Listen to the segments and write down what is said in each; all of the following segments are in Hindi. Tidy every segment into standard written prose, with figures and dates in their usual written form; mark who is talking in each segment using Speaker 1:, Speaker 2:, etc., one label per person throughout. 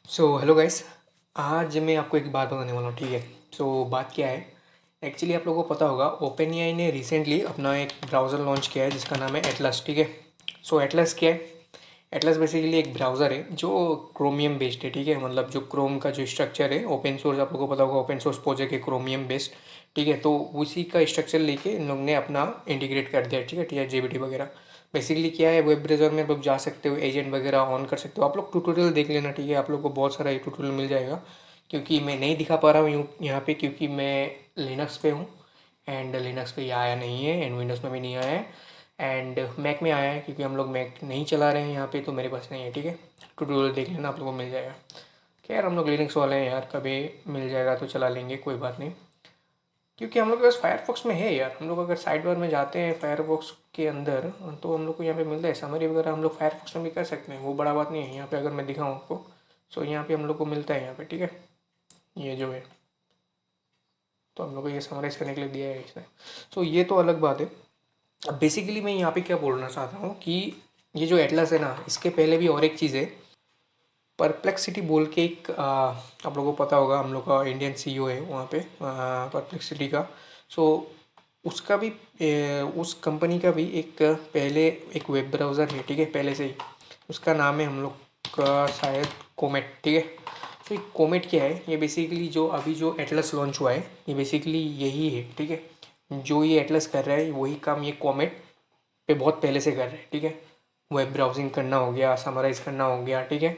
Speaker 1: Hello guys. आज मैं आपको एक बात बताने वाला हूँ, ठीक है। बात क्या है। एक्चुअली आप लोगों को पता होगा, ओपन एआई ने रिसेंटली अपना एक ब्राउज़र लॉन्च किया है जिसका नाम है एटलस, ठीक है। एटलस क्या है। एटलस बेसिकली एक ब्राउज़र है जो क्रोमियम बेस्ड है, ठीक है। मतलब जो क्रोम का जो स्ट्रक्चर है, ओपन सोर्स आप लोगों को पता होगा, ओपन सोर्स प्रोजेक्ट है क्रोमियम बेस्ड, ठीक है। तो उसी का स्ट्रक्चर लेके इन लोग ने अपना इंटीग्रेट कर दिया, ठीक है। टी जेबीटी वगैरह बेसिकली क्या है, वेब ब्राउज़र में आप लोग जा सकते हो, एजेंट वगैरह ऑन कर सकते हो। आप लोग ट्यूटोरियल देख लेना, ठीक है। आप लोग को बहुत सारा ये ट्यूटोरियल मिल जाएगा, क्योंकि मैं नहीं दिखा पा रहा हूँ यहाँ पे, क्योंकि मैं लिनक्स पे हूँ। एंड लिनक्स पे ये आया नहीं है, एंड विंडोज़ में भी नहीं आया है। एंड मैक में आया है, क्योंकि हम लोग मैक नहीं चला रहे हैं यहाँ पे, तो मेरे पास नहीं है, ठीक है। ट्यूटोरियल देख लेना, आप लोगों को मिल जाएगा। खैर हम लोग लिनक्स वाले हैं यार, कभी मिल जाएगा तो चला लेंगे, कोई बात नहीं। क्योंकि हम लोग के पास फायरफॉक्स में है यार। हम लोग अगर साइड बार में जाते हैं फायरफॉक्स के अंदर, तो हम लोग को यहाँ पे मिलता है समरी वगैरह, हम लोग फायरफॉक्स में भी कर सकते हैं, वो बड़ा बात नहीं है। यहाँ पे अगर मैं दिखाऊँ आपको, यहाँ पे हम लोग को मिलता है यहाँ पे, ठीक है। ये जो है, तो हम लोग को ये समराइज करने के लिए दिया है इसने। ये तो अलग बात है। अब बेसिकली मैं यहाँ पे क्या बोलना चाहता हूँ कि ये जो एटलस है ना, इसके पहले भी और एक चीज़ है, परप्लेक्सिटी बोल के एक आप लोगों को पता होगा, हम लोग का इंडियन सीईओ है वहाँ पे, परप्लेक्सिटी का। सो उसका भी उस कंपनी का भी एक पहले एक वेब ब्राउज़र है, ठीक है, पहले से ही। उसका नाम है हम लोग का शायद कोमेट, ठीक है। ये कोमेट क्या है, ये बेसिकली जो अभी जो एटलस लॉन्च हुआ है, ये बेसिकली यही है, ठीक है। जो ये एटलस कर रहा है वही काम ये कोमेट पे बहुत पहले से कर रहे हैं, ठीक है। वेब ब्राउजिंग करना हो गया, समराइज़ करना हो गया, ठीक है।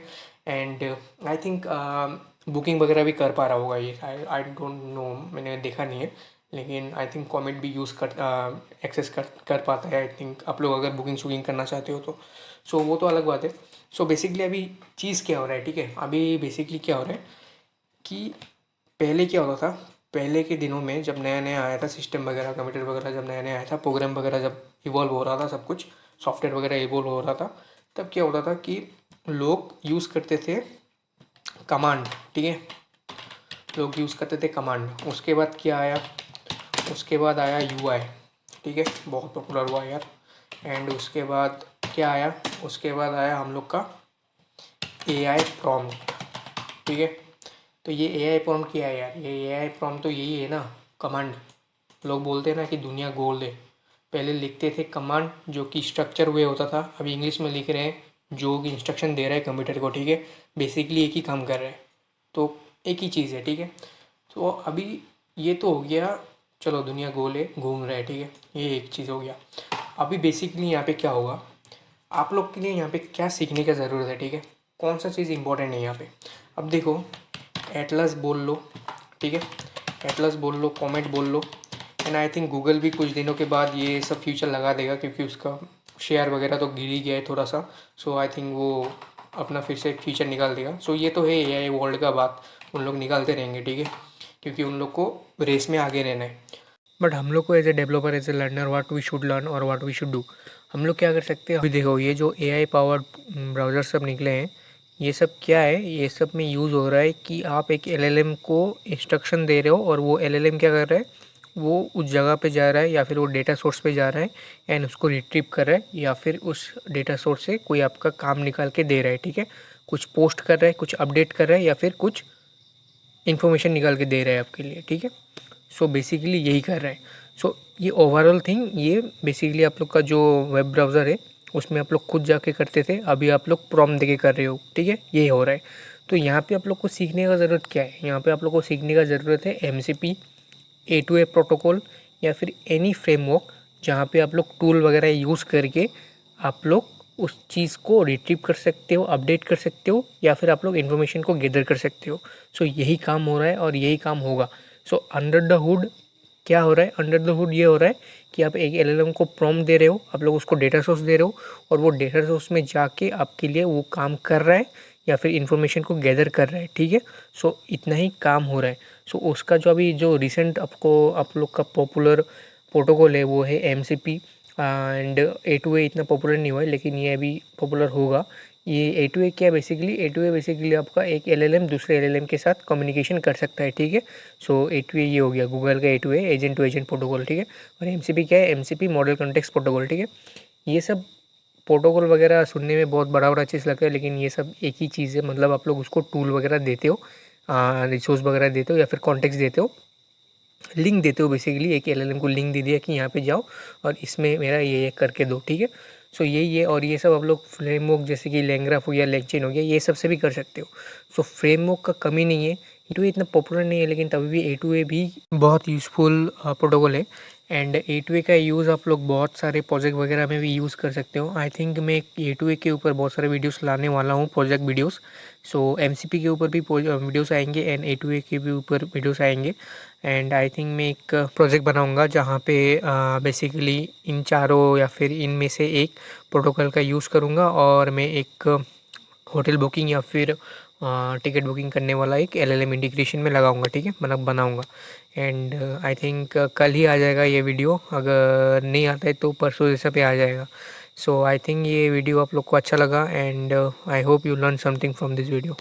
Speaker 1: एंड आई थिंक बुकिंग वगैरह भी कर पा रहा होगा ये, आई डोंट नो, मैंने देखा नहीं है। लेकिन आई थिंक कॉमेट भी यूज़ कर एक्सेस कर पाता है, आई थिंक। आप लोग अगर बुकिंग शुकिंग करना चाहते हो तो वो तो अलग बात है। बेसिकली अभी चीज़ क्या हो रहा है, ठीक है। अभी बेसिकली क्या हो रहा है कि पहले क्या होता था, पहले के दिनों में जब नया नया आया था सिस्टम वगैरह, कंप्यूटर वगैरह जब नया नया आया था, प्रोग्राम वगैरह जब इवॉल्व हो रहा था, सब कुछ सॉफ्टवेयर वगैरह इवॉल्व हो रहा था, तब क्या होता था कि लोग यूज़ करते थे कमांड, ठीक है। लोग यूज़ करते थे कमांड। उसके बाद क्या आया, उसके बाद आया यूआई, ठीक है, बहुत पॉपुलर हुआ यार। एंड उसके बाद क्या आया, उसके बाद आया हम लोग का एआई प्रॉम्प्ट, ठीक है। तो ये एआई प्रॉम्प्ट क्या है यार, ये एआई प्रॉम्प्ट तो यही है ना, कमांड। लोग बोलते हैं ना कि दुनिया गोल है। पहले लिखते थे कमांड जो कि स्ट्रक्चर हुए होता था, अभी इंग्लिश में लिख रहे हैं जो कि इंस्ट्रक्शन दे रहा है कंप्यूटर को, ठीक है। बेसिकली एक ही काम कर रहा है, तो एक ही चीज़ है, ठीक है। अभी ये तो हो गया, चलो दुनिया गोल है, घूम रहा है, ठीक है, ये एक चीज़ हो गया। अभी बेसिकली यहाँ पे क्या होगा, आप लोग के लिए यहाँ पे क्या सीखने का ज़रूरत है, ठीक है। कौन सा चीज़ इंपॉर्टेंट है यहाँ पे। अब देखो, एटलस बोल लो, ठीक है, एटलस बोल लो, कॉमेट बोल लो। एंड आई थिंक गूगल भी कुछ दिनों के बाद ये सब फ्यूचर लगा देगा, क्योंकि उसका शेयर वगैरह तो गिर ही गया है थोड़ा सा। आई थिंक वो अपना फिर से फीचर निकाल देगा। ये तो है एआई वर्ल्ड का बात, उन लोग निकालते रहेंगे, ठीक है, क्योंकि उन लोग को रेस में आगे रहना है। बट हम लोग को as a developer, as a learner, what we should learn और व्हाट वी शुड डू, हम लोग क्या कर सकते हैं। अभी देखो, ये जो एआई पावर्ड ब्राउज़र सब निकले हैं, ये सब क्या है, ये सब में यूज़ हो रहा है कि आप एक एलएलएम को इंस्ट्रक्शन दे रहे हो, और वो एलएलएम क्या कर रहा है, वो उस जगह पे जा रहा है, या फिर वो डेटा सोर्स पे जा रहा है, एंड उसको रिट्रीव कर रहा है, या फिर उस डेटा सोर्स से कोई आपका काम निकाल के दे रहा है, ठीक है। कुछ पोस्ट कर रहा है, कुछ अपडेट कर रहा है, या फिर कुछ इन्फॉर्मेशन निकाल के दे रहा है आपके लिए, ठीक है। बेसिकली यही कर रहा है। ये ओवरऑल थिंग, ये बेसिकली आप लोग का जो वेब ब्राउज़र है उसमें आप लोग खुद जाके करते थे, अभी आप लोग प्रॉम्प्ट देके कर रहे हो, ठीक है, यही हो रहा है। तो यहाँ पे आप लोग को सीखने का ज़रूरत क्या है, यहाँ पे आप लोग को सीखने का ज़रूरत है एमसीपी, ए2ए प्रोटोकॉल, या फिर एनी फ्रेमवर्क जहाँ पे आप लोग टूल वगैरह यूज़ करके आप लोग उस चीज़ को रिट्रीव कर सकते हो, अपडेट कर सकते हो, या फिर आप लोग इन्फॉर्मेशन को गैदर कर सकते हो। यही काम हो रहा है और यही काम होगा। अंडर द हुड क्या हो रहा है, अंडर द हुड ये हो रहा है कि आप एक एलएलएम को प्रॉम्प्ट दे रहे हो, आप लोग उसको डेटा सोर्स दे रहे हो, और वो डेटा सोर्स में जाके आपके लिए वो काम कर रहा है, या फिर इन्फॉर्मेशन को गैदर कर रहा है, ठीक है। इतना ही काम हो रहा है। उसका जो अभी जो रिसेंट आपको आप लोग का पॉपुलर प्रोटोकॉल है वो है एमसीपी, एंड ए2ए इतना पॉपुलर नहीं हुआ है, लेकिन ये अभी पॉपुलर होगा। ये ए2ए क्या है, ए2ए बेसिकली आपका एक एलएलएम दूसरे एलएलएम के साथ कम्युनिकेशन कर सकता है, ठीक है। ए2ए ये हो गया गूगल का ए2ए, एजेंट टू एजेंट प्रोटोकॉल, ठीक है। और एमसीपी क्या है, एमसीपी मॉडल कॉन्टेक्स्ट प्रोटोकॉल, ठीक है। ये सब प्रोटोकॉल वगैरह सुनने में बहुत बड़ा बड़ा चीज़ लगता है, लेकिन ये सब एक ही चीज़ है। मतलब आप लोग उसको टूल वगैरह देते हो, रिसोर्स वगैरह देते हो या फिर कॉन्टेक्स्ट देते हो, लिंक देते हो। बेसिकली एक एलएलएम को लिंक दे दिया कि यहाँ पे जाओ और इसमें मेरा ये करके दो, ठीक है। सो ये और ये सब आप लोग फ्रेमवर्क जैसे कि लैंग्राफ हो गया, लैंगचेन हो गया, ये सब से भी कर सकते हो। सो फ्रेमवर्क का कमी नहीं है। A2A इतना पॉपुलर नहीं है, लेकिन तभी भी A2A भी बहुत यूज़फुल प्रोटोकॉल है। एंड A2A का यूज़ आप लोग बहुत सारे प्रोजेक्ट वगैरह में भी यूज़ कर सकते हो। आई थिंक मैं A2A के ऊपर बहुत सारे वीडियोस लाने वाला हूँ, प्रोजेक्ट वीडियोस। सो MCP के ऊपर भी वीडियोस आएंगे एंड A2A के भी ऊपर वीडियोस आएंगे। एंड आई थिंक मैं एक प्रोजेक्ट बनाऊंगा जहाँ पे बेसिकली इन चारों या फिर इनमें से एक प्रोटोकॉल का यूज़ करूँगा और मैं एक होटल बुकिंग या फिर टिकट बुकिंग करने वाला एक LLM इंटीग्रेशन में लगाऊंगा, ठीक है, मतलब बनाऊंगा। एंड आई थिंक कल ही आ जाएगा ये वीडियो, अगर नहीं आता है तो परसों जैसा पे आ जाएगा। सो आई थिंक ये वीडियो आप लोग को अच्छा लगा and I hope you learn something from this video.